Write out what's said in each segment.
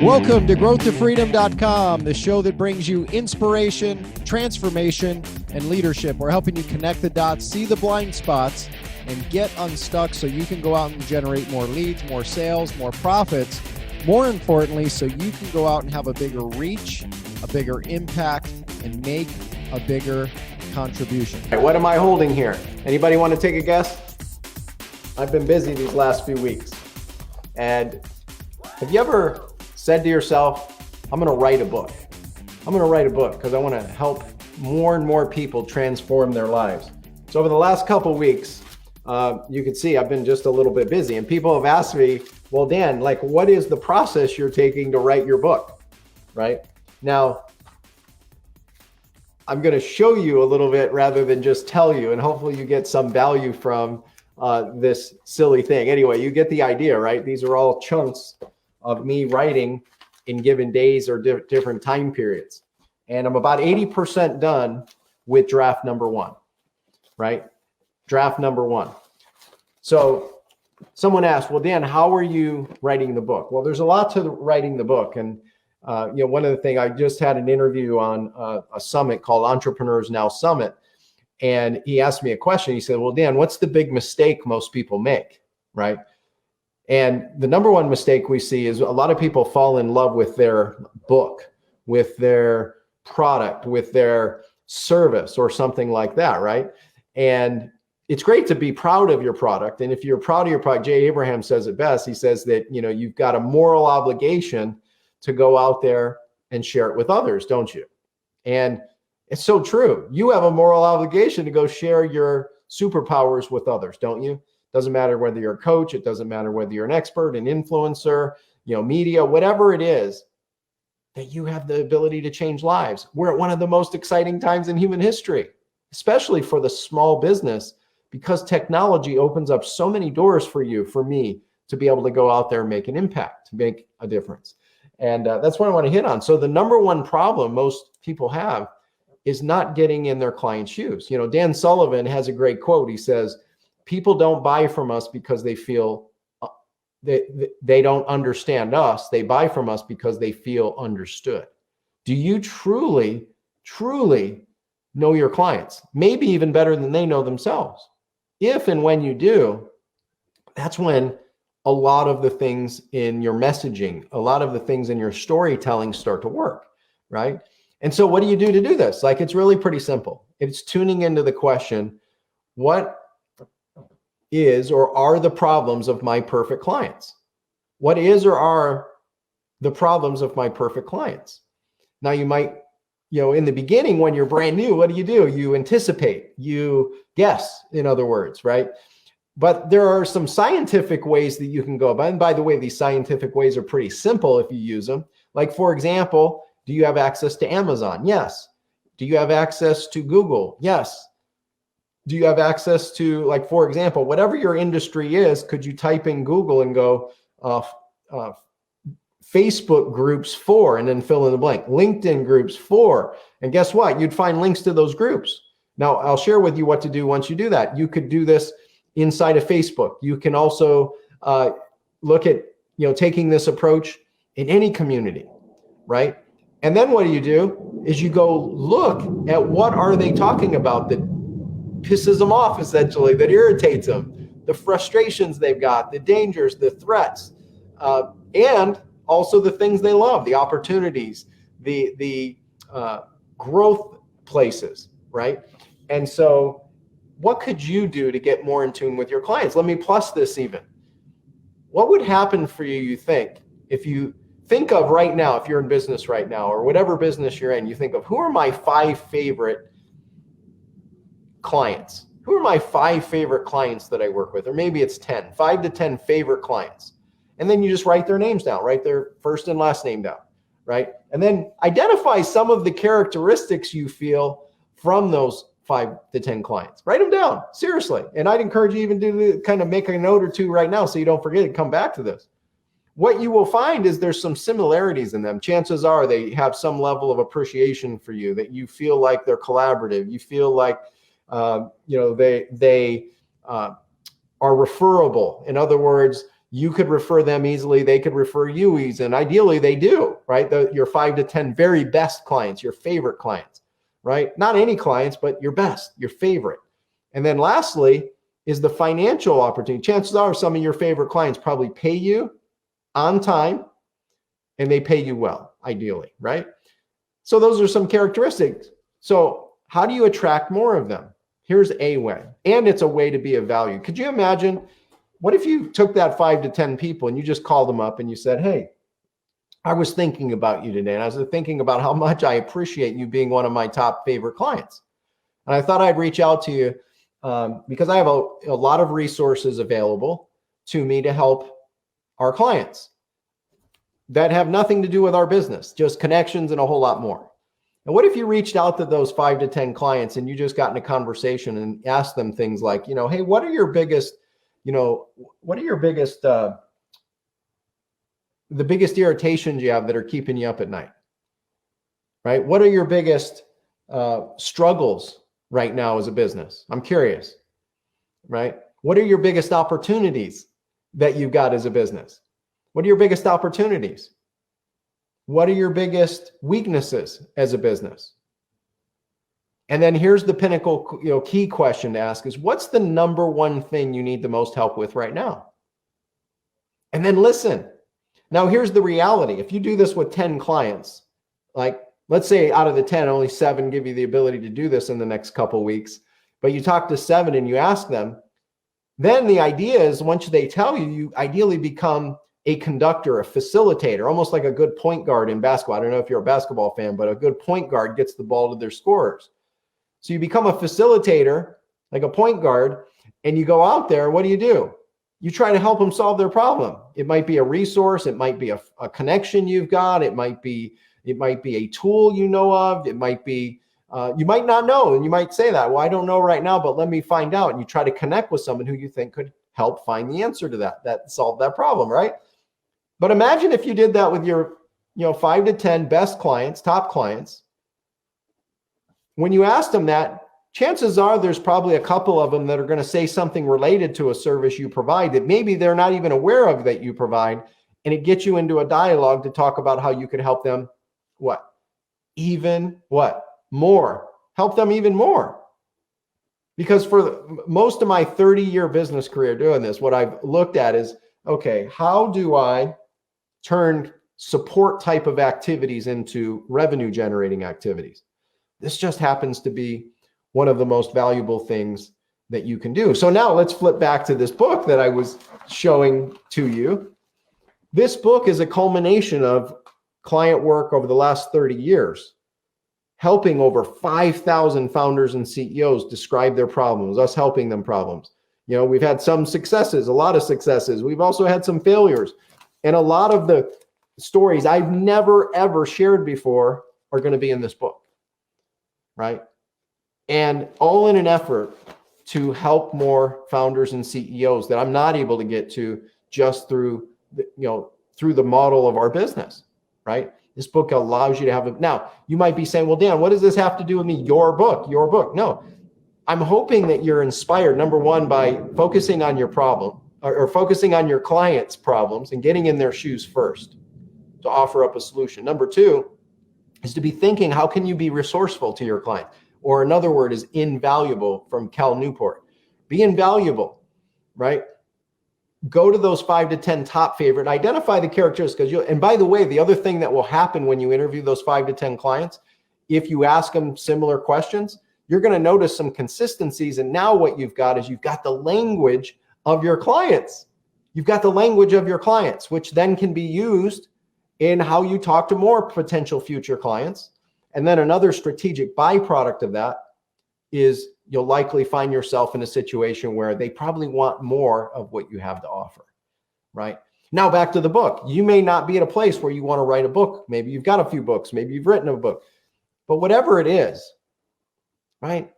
Welcome to growthtofreedom.com, the show that brings you inspiration, transformation, and leadership. We're helping you connect the dots, see the blind spots, and get unstuck so you can go out and generate more leads, more sales, more profits. More importantly, so you can go out and have a bigger reach, a bigger impact, and make a bigger contribution. What am I holding here? Anybody want to take a guess? I've been busy these last few weeks. And have you ever said to yourself, I'm going to write a book. I'm going to write a book because I want to help more and more people transform their lives. So over the last couple of weeks, you can see I've been just a little bit busy, and people have asked me, well, Dan, like, what is the process you're taking to write your book, right? Now, I'm going to show you a little bit rather than just tell you, and hopefully you get some value from this silly thing. Anyway, you get the idea, right? These are all chunks of me writing in given days or different time periods. And I'm about 80% done with draft number one, right? Draft number one. So someone asked, well, Dan, how are you writing the book? Well, there's a lot to writing the book. And one of the things, I just had an interview on a summit called Entrepreneurs Now Summit. And he asked me a question. He said, well, Dan, what's the big mistake most people make, right? And the number one mistake we see is a lot of people fall in love with their book, with their product, with their service or something like that, right? And it's great to be proud of your product. And if you're proud of your product, Jay Abraham says it best. He says that, you've got a moral obligation to go out there and share it with others, don't you? And it's so true. You have a moral obligation to go share your superpowers with others, don't you? Doesn't matter whether you're a coach. It doesn't matter whether you're an expert, an influencer, media, whatever it is, that you have the ability to change lives. We're at one of the most exciting times in human history, especially for the small business, because technology opens up so many doors for you, for me, to be able to go out there and make an impact, to make a difference. And that's what I want to hit on. So the number one problem most people have is not getting in their client's shoes. Dan Sullivan has a great quote. He says, people don't buy from us because they feel they don't understand us. They buy from us because they feel understood. Do you truly, truly know your clients? Maybe even better than they know themselves. If and when you do, that's when a lot of the things in your messaging, a lot of the things in your storytelling start to work, right? And so what do you do to do this? Like, it's really pretty simple. It's tuning into the question, what is or are the problems of my perfect clients? What is or are the problems of my perfect clients? Now you might, in the beginning when you're brand new, what do? You anticipate, you guess, in other words, right? But there are some scientific ways that you can go about. And by the way, these scientific ways are pretty simple if you use them. Like, for example, do you have access to Amazon? Yes. Do you have access to Google? Yes. Do you have access to, like, for example, whatever your industry is, could you type in Google and go Facebook groups for, and then fill in the blank, LinkedIn groups for, and guess what? You'd find links to those groups. Now, I'll share with you what to do once you do that. You could do this inside of Facebook. You can also look at, taking this approach in any community, right? And then what do is you go look at what are they talking about that pisses them off, essentially, that irritates them, the frustrations they've got, the dangers, the threats, and also the things they love, the opportunities, the growth places, right? And so what could you do to get more in tune with your clients? Let me plus this even. What would happen for you, you think, if you think of right now, if you're in business right now, or whatever business you're in, you think of, who are my 5 favorite clients? Who are my 5 favorite clients that I work with? Or maybe it's 10, 5 to 10 favorite clients. And then you just write their names down, write their first and last name down, right? And then identify some of the characteristics you feel from those 5 to 10 clients. Write them down, seriously. And I'd encourage you even to kind of make a note or two right now so you don't forget to come back to this. What you will find is there's some similarities in them. Chances are they have some level of appreciation for you, that you feel like they're collaborative. You feel like they are referable. In other words, You could refer them easily. They could refer you easily. And ideally they do, right? Your 5 to 10 very best clients, your favorite clients, right? Not any clients, but your best, your favorite. And then lastly is the financial opportunity. Chances are some of your favorite clients probably pay you on time and they pay you well, ideally, right? So those are some characteristics. So how do you attract more of them? Here's a way, and it's a way to be of value. Could you imagine, what if you took that 5 to 10 people and you just called them up and you said, hey, I was thinking about you today, and I was thinking about how much I appreciate you being one of my top favorite clients. And I thought I'd reach out to you because I have a lot of resources available to me to help our clients that have nothing to do with our business, just connections and a whole lot more. And what if you reached out to those 5 to 10 clients and you just got in a conversation and asked them things like, hey, what are your biggest, the biggest irritations you have that are keeping you up at night, right? What are your biggest struggles right now as a business? I'm curious, right? What are your biggest opportunities that you've got as a business? What are your biggest opportunities? What are your biggest weaknesses as a business? And then here's the pinnacle, key question to ask is, what's the number one thing you need the most help with right now? And then listen. Now here's the reality. If you do this with 10 clients, like let's say out of the 10, only 7 give you the ability to do this in the next couple of weeks, but you talk to 7 and you ask them, then the idea is once they tell you, you ideally become a conductor, a facilitator, almost like a good point guard in basketball. I don't know if you're a basketball fan, but a good point guard gets the ball to their scorers. So you become a facilitator, like a point guard, and you go out there. What do? You try to help them solve their problem. It might be a resource. It might be a connection you've got. It might be a tool you know of. It might be, you might not know. And you might say that, well, I don't know right now, but let me find out. And you try to connect with someone who you think could help find the answer to that solve that problem, right? But imagine if you did that with your 5 to 10 best clients, top clients. When you ask them that, chances are there's probably a couple of them that are going to say something related to a service you provide that maybe they're not even aware of that you provide. And it gets you into a dialogue to talk about how you could help them more, help them even more. Because for most of my 30-year business career doing this, what I've looked at is, okay, how do I turn support type of activities into revenue generating activities? This just happens to be one of the most valuable things that you can do. So now let's flip back to this book that I was showing to you. This book is a culmination of client work over the last 30 years, helping over 5,000 founders and CEOs describe their problems, us helping them problems. We've had some successes, a lot of successes. We've also had some failures. And a lot of the stories I've never, ever shared before are going to be in this book, right? And all in an effort to help more founders and CEOs that I'm not able to get to just through the model of our business, right? This book allows you to have it. Now, you might be saying, well, Dan, what does this have to do with me? Your book. No, I'm hoping that you're inspired, number one, by focusing on your problem or focusing on your client's problems and getting in their shoes first to offer up a solution. Number two is to be thinking, how can you be resourceful to your client? Or another word is invaluable from Cal Newport. Be invaluable, right? Go to those 5 to 10 top favorite, identify the characteristics. And by the way, the other thing that will happen when you interview those 5 to 10 clients, if you ask them similar questions, you're going to notice some consistencies. And now what you've got is you've got the language of your clients. You've got the language of your clients, which then can be used in how you talk to more potential future clients. And then another strategic byproduct of that is you'll likely find yourself in a situation where they probably want more of what you have to offer, right? Now back to the book. You may not be at a place where you want to write a book. Maybe you've got a few books. Maybe you've written a book. But whatever it is, right?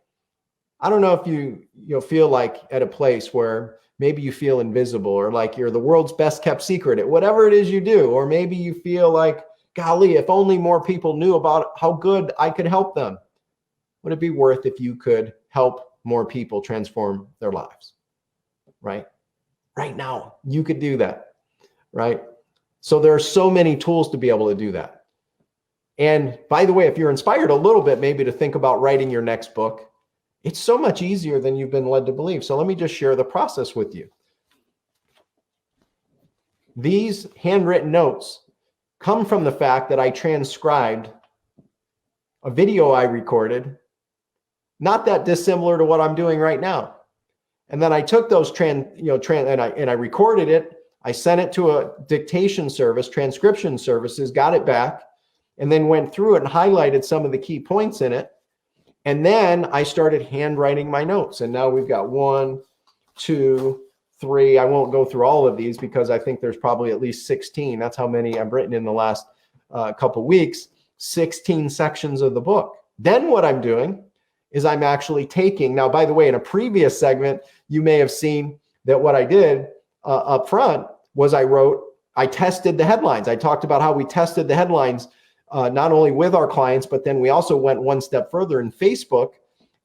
I don't know if you'll feel like at a place where maybe you feel invisible or like you're the world's best kept secret at whatever it is you do. Or maybe you feel like, golly, if only more people knew about how good I could help them. Would it be worth if you could help more people transform their lives, right? right now. You could do that, right? So there are so many tools to be able to do that. And by the way, if you're inspired a little bit, maybe to think about writing your next book, it's so much easier than you've been led to believe. So let me just share the process with you. These handwritten notes come from the fact that I transcribed a video I recorded, not that dissimilar to what I'm doing right now. And then I took those and I recorded it. I sent it to a dictation service, transcription services, got it back, and then went through it and highlighted some of the key points in it. And then I started handwriting my notes. And now we've got 1, 2, 3. I won't go through all of these because I think there's probably at least 16. That's how many I've written in the last couple weeks, 16 sections of the book. Then what I'm doing is I'm actually taking, now, by the way, in a previous segment, you may have seen that what I did up front was I tested the headlines. I talked about how we tested the headlines not only with our clients, but then we also went one step further in Facebook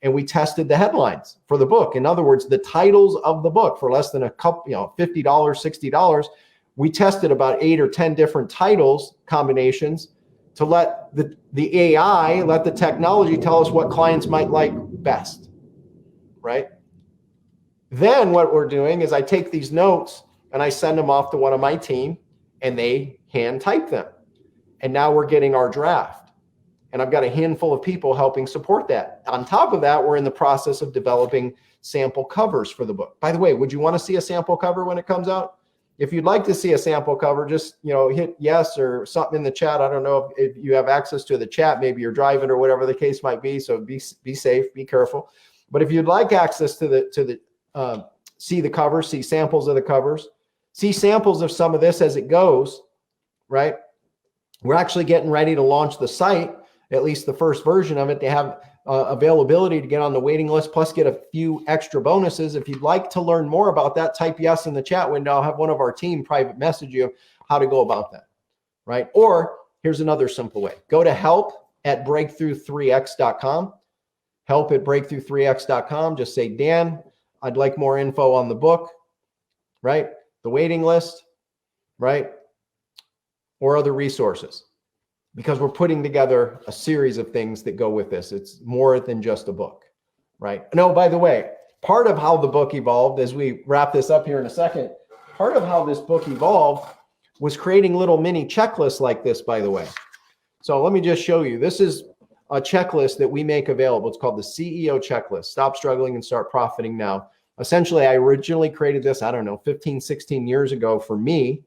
and we tested the headlines for the book. In other words, the titles of the book for less than a couple, $50, $60. We tested about 8 or 10 different titles combinations to let the AI, let the technology tell us what clients might like best, right? Then what we're doing is I take these notes and I send them off to one of my team and they hand type them. And now we're getting our draft. And I've got a handful of people helping support that. On top of that, we're in the process of developing sample covers for the book. By the way, would you want to see a sample cover when it comes out? If you'd like to see a sample cover, just hit yes or something in the chat. I don't know if you have access to the chat. Maybe you're driving or whatever the case might be. So be safe, be careful. But if you'd like access to see the covers, see samples of the covers, see samples of some of this as it goes, right? We're actually getting ready to launch the site, at least the first version of it. They have availability to get on the waiting list, plus get a few extra bonuses. If you'd like to learn more about that, type yes in the chat window. I'll have one of our team private message you how to go about that, right? Or here's another simple way. Go to help@breakthrough3x.com, help@breakthrough3x.com. Just say, Dan, I'd like more info on the book, right? The waiting list, right? Or other resources, because we're putting together a series of things that go with this. It's more than just a book, right? No, by the way, part of how the book evolved, as we wrap this up here in a second, part of how this book evolved was creating little mini checklists like this, by the way. So let me just show you. This is a checklist that we make available. It's called the CEO checklist. Stop struggling and start profiting now. Essentially, I originally created this, 15, 16 years ago for me.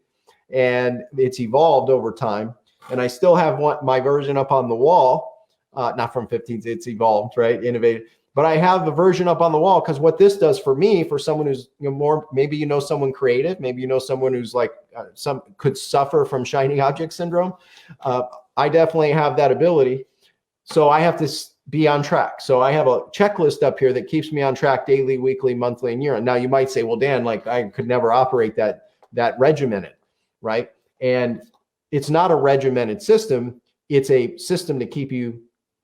And it's evolved over time. And I still have my version up on the wall, not from 15, it's evolved, right? Innovative. But I have the version up on the wall because what this does for me, for someone who's more, maybe someone creative, maybe someone who's like could suffer from shiny object syndrome. I definitely have that ability. So I have to be on track. So I have a checklist up here that keeps me on track daily, weekly, monthly, and year. Now you might say, well, Dan, like I could never operate that regimented. Right? And it's not a regimented system. It's a system to keep you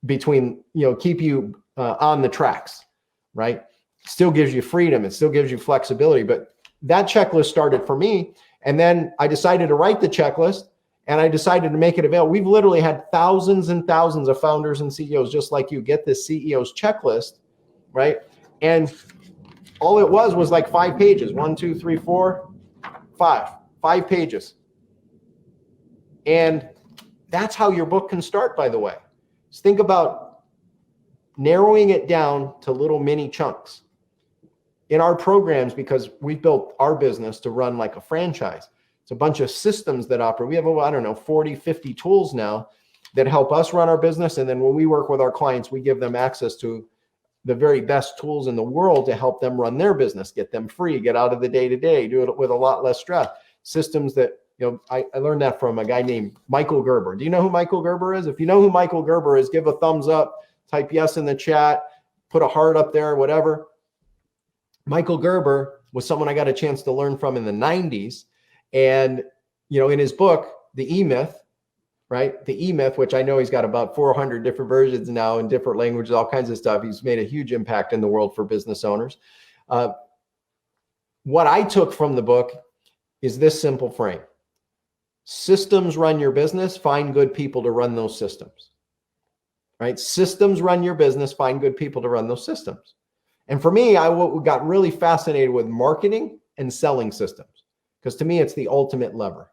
on the tracks, right? Still gives you freedom. It still gives you flexibility. But that checklist started for me. And then I decided to write the checklist and I decided to make it available. We've literally had thousands and thousands of founders and CEOs just like you get this CEO's checklist, right? And all it was like 5 pages. 1, 2, 3, 4, 5. 5 pages. And that's how your book can start, by the way. Just think about narrowing it down to little mini chunks. In our programs, because we've built our business to run like a franchise, it's a bunch of systems that operate. We have, 40, 50 tools now that help us run our business. And then when we work with our clients, we give them access to the very best tools in the world to help them run their business, get them free, get out of the day-to-day, do it with a lot less stress. Systems that, I learned that from a guy named Michael Gerber. Do you know who Michael Gerber is? If you know who Michael Gerber is, give a thumbs up, type yes in the chat, put a heart up there, whatever. Michael Gerber was someone I got a chance to learn from in the 90s. And, in his book, The E-Myth, right? The E-Myth, which I know he's got about 400 different versions now in different languages, all kinds of stuff. He's made a huge impact in the world for business owners. what I took from the book is this simple frame. Systems run your business, find good people to run those systems. Right? Systems run your business, find good people to run those systems. And for me, I got really fascinated with marketing and selling systems, because to me, it's the ultimate lever.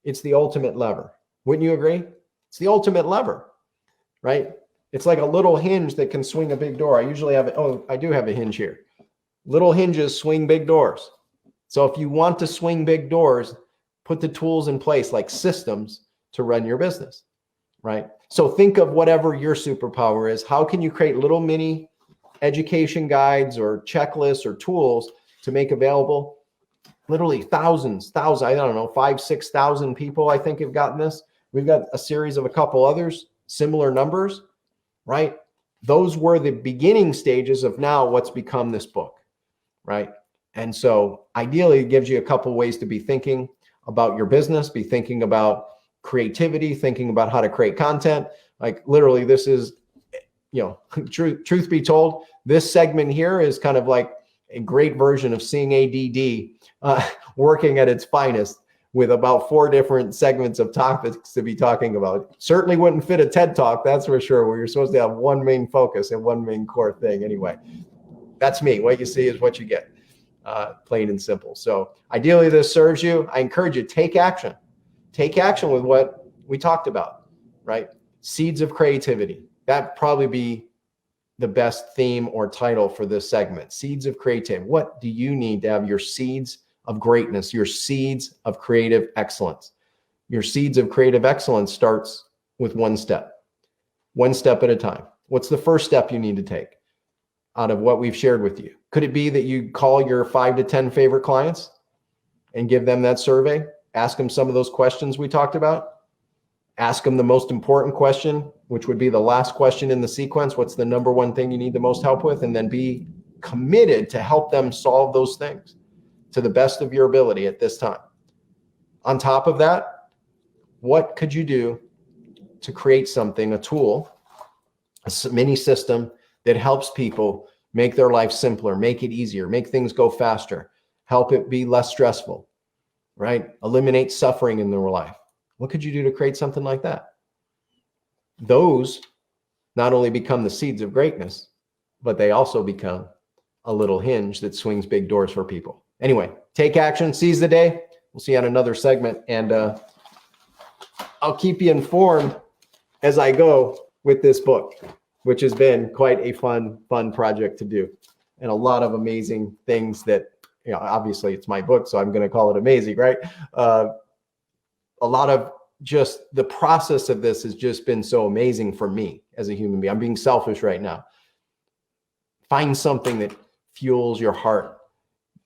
It's the ultimate lever. Wouldn't you agree? It's the ultimate lever, right? It's like a little hinge that can swing a big door. I usually have it. Oh, I do have a hinge here. Little hinges swing big doors. So if you want to swing big doors, put the tools in place like systems to run your business, right? So think of whatever your superpower is. How can you create little mini education guides or checklists or tools to make available? Literally thousands, I don't know, 5,000, 6,000 people I think have gotten this. We've got a series of a couple others, similar numbers, right? Those were the beginning stages of now what's become this book, right? And so ideally it gives you a couple ways to be thinking about your business, be thinking about creativity, thinking about how to create content. Like literally this is, truth be told, this segment here is kind of like a great version of Seeing ADD working at its finest, with about 4 different segments of topics to be talking about. Certainly wouldn't fit a TED Talk, that's for sure, where you're supposed to have one main focus and one main core thing. Anyway, that's me. What you see is what you get, plain and simple. So ideally this serves you. I encourage you, take action. Take action with what we talked about, right? Seeds of creativity. That'd probably be the best theme or title for this segment. Seeds of creativity. What do you need to have your seeds of greatness, your seeds of creative excellence? Your seeds of creative excellence starts with one step at a time. What's the first step you need to take out of what we've shared with you? Could it be that you call your 5 to 10 favorite clients and give them that survey? Ask them some of those questions we talked about. Ask them the most important question, which would be the last question in the sequence. What's the number one thing you need the most help with? And then be committed to help them solve those things to the best of your ability at this time. On top of that, what could you do to create something, a tool, a mini system that helps people make their life simpler, make it easier, make things go faster, help it be less stressful, right? Eliminate suffering in their life. What could you do to create something like that? Those not only become the seeds of greatness, but they also become a little hinge that swings big doors for people. Anyway, take action, seize the day. We'll see you on another segment, and I'll keep you informed as I go with this book, which has been quite a fun project to do, and a lot of amazing things that, obviously it's my book, so I'm going to call it amazing, right? A lot of just the process of this has just been so amazing for me as a human being. I'm being selfish right now. Find something that fuels your heart,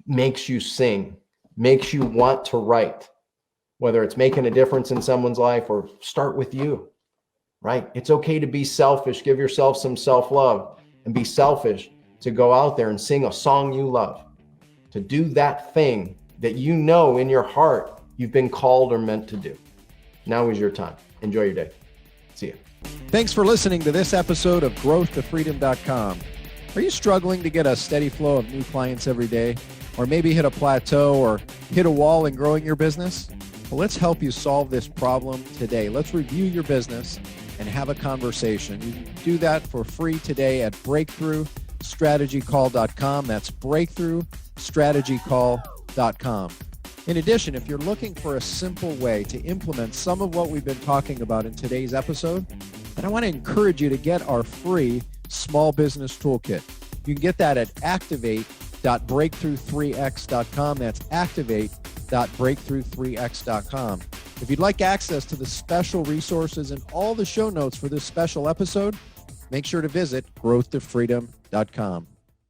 makes you sing, makes you want to write, whether it's making a difference in someone's life or start with you, right? It's okay to be selfish. Give yourself some self-love and be selfish to go out there and sing a song you love, to do that thing that you know in your heart you've been called or meant to do. Now is your time. Enjoy your day. See you. Thanks for listening to this episode of GrowthToFreedom.com. Are you struggling to get a steady flow of new clients every day, or maybe hit a plateau or hit a wall in growing your business? Well, let's help you solve this problem today. Let's review your business and have a conversation. You can do that for free today at BreakthroughStrategyCall.com. That's BreakthroughStrategyCall.com. In addition, if you're looking for a simple way to implement some of what we've been talking about in today's episode, then I want to encourage you to get our free small business toolkit. You can get that at activate.breakthrough3x.com. That's activate.breakthrough3x.com. If you'd like access to the special resources and all the show notes for this special episode, make sure to visit growthtofreedom.com.